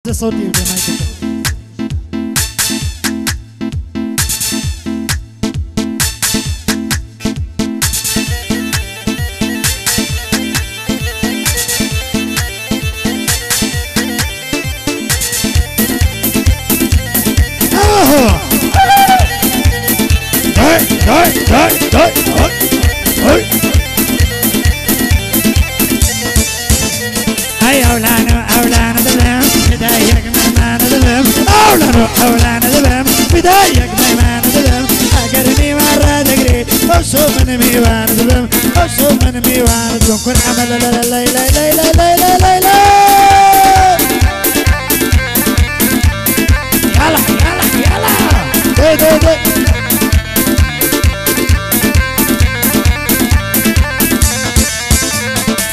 صوتي بمايكروفون. أولانا ذبم بدايك ما ذبم أقرني مرة تقري أشوف من ميوان ذبم أشوف من ميوان ذبم كل عمل لا لا لا لا لا لا لا لا لا يلا يلا يلا دي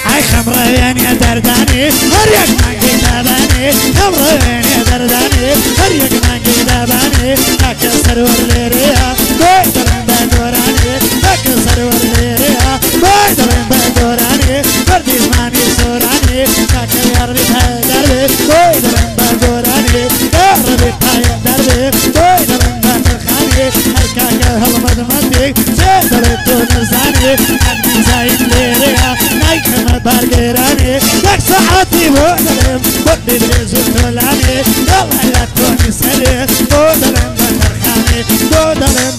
هاي خمرة يا درداني هريك ما كتاباني خمرة يا درداني هريك ما كتاباني أكسر ورليريا بيدرن بدوراني أكسر ورليريا بيدرن بدوراني برديس ماني سوراني أكير بتاعي دربي بيدرن بدوراني أربي بتاعي دربي بيدرن بدخاني هيكاك هالمدمتك سيدري تونساني أني زايد ليريا نايك ما برقراني لك ساعتي بودلم بدي بيزو تولاني يلا يا توني سلي بودلم بدرخاني بودلم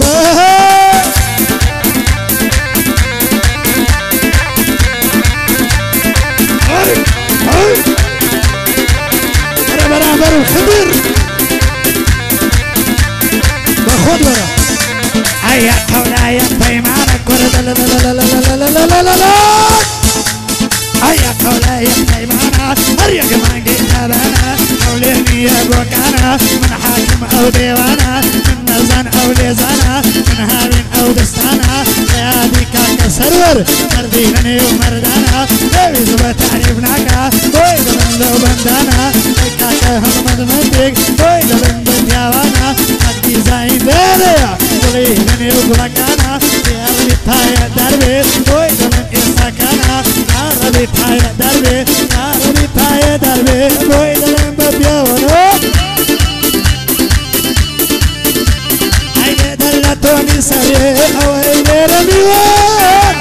برابر الخبر باخد ورا هيا حولايا بيمانك ورد لا لا لا لا لا لا لا لا لا هيا حولايا بيمانا هريا كمان جيتابانا حوليني يا بوكانا من حاكم او ديوانا من نزان او ليزانا من هارين او دستانا يا ديكا كسرور مردينني ومردانا بيبي زبا تعريفناكا بويدا من لو بندانا هيكاكا همد مدك بويدا من بديوانا أكدي زاين ديريا قليلني وقلقانا يا ربي تايا دربي بويدا من إساكانا يا ربي تايا دربي يا ربي تايا دربي بويدا من بديوانا هيدا دلتوني سريع وهيدا رميوان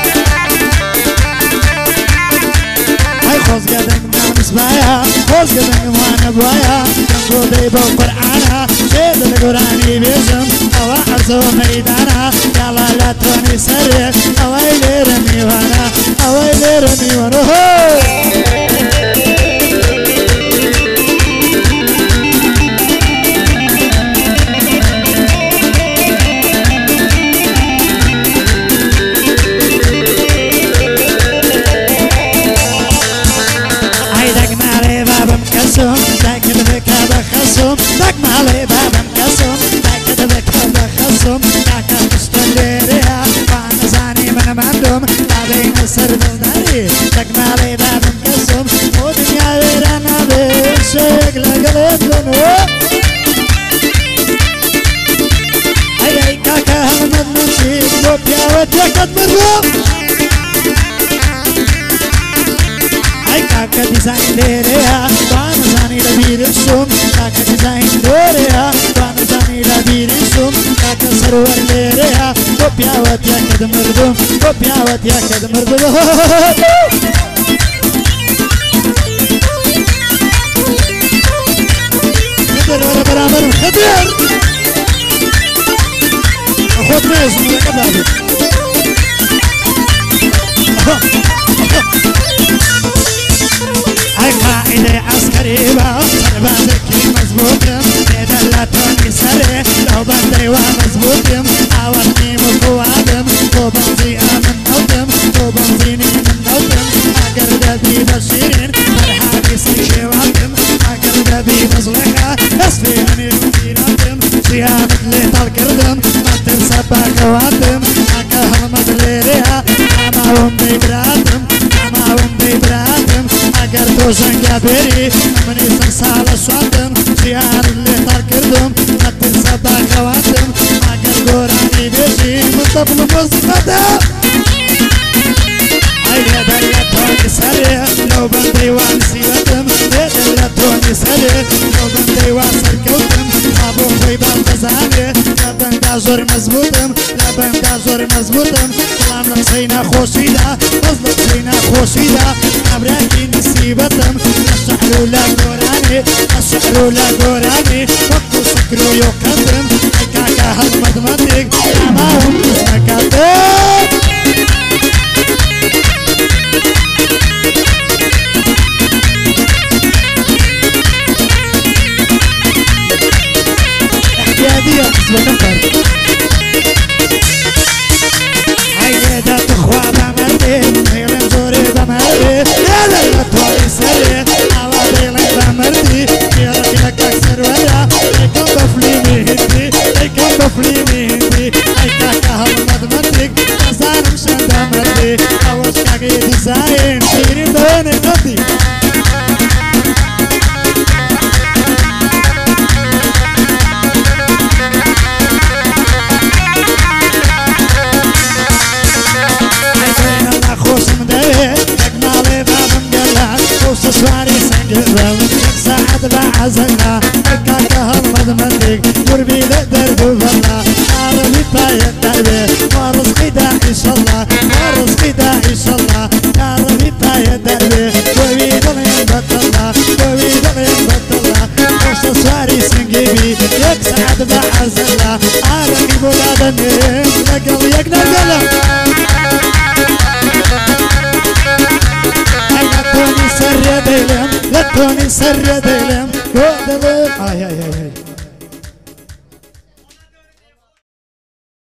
هاي خوز قدنك نامس بايا خوز قدنك موانا بوايا جنبو ديبو قرآنا شيد القرآني بيزم أوا عرزو ميدانا يلا لا توني سريع أويلي رميوانا أويلي رميوانا لكن بك بخصم لك مالي بابا مقسم لكن بك بخصم لك مستليريا وانا زاني من مندوم بابين السر بزداري لك مالي بابا مقسم ودنيا ويرانا بيشيك لقلب لنو اي كاكا همد نشيك وبيا وديك تمرم كاكا ديزاين ديريا وانا زاني لبير السوم كاكا ديزاين ديريا وانا زاني لبير السوم كاكا سرور ليريا وبيا واتيا كد مردوم وبيا واتيا كد مردوم خدر ورا برامر خدر اخوت ميز من قبل قائد عسكري سربازكي مزبوطم دلتوني سري لو بدري ومزبوطم عاودني مفوادم وبنزي من نوتم وبنزيني من نوتم أقرد بي بشيرين فرحاني سيشي واتم أقرد بي مزلقة اسفيني وكيراتم صيامت لي تالكردم ما تنسى باكواتم أكهم مدليريها عماهم بيبراتم عماهم بيبراتم اگر تو زنگا بری منی سنسال شوندم خیار اللي تركردم نتن سبا خواندم اگر گورانی بیشی مطبل مزقدم ايا دلتوني سريع لو بدي وانسي ودم دلتوني توني سري بندي واسر كوتم ابو خوي بالتزاني لبن دازور مزبوطم لبن دازور مزبوطم سلام لحسينا خوشيدا فضلك سينا خوشيدا ابراكي نسيبتم الشعر ولا قراني الشعر ولا قراني وقت سكرو يوكندم كاكا هالمدمتك تمام اسمك عدد احتيادية اسمك عيدة تخوى بمردي ميلم زوري بمردي يالا يطوالي سري عوادي لي بمردي يالك لك اكسر ولا ايكم بفليمي هندي ايكم بفليمي هندي ايكاكا هالمدمتك تزانم شندا مردي اوش كاكي ديزاين تيرين بوني قدي سواري سنجرم ساعد بعزنا كاكا هالمدمتك قربي لدرب فلا عربي باية دربي ورزقي دا ان شاء الله ورزقي دا ان شاء الله عربي باية دربي قوي دلين بطلنا قوي دلين بطلنا وش سواري سنجيبي يك ساعد بعزنا عربي بولادني لقل يك نقلم لا توني سر دلم قدلم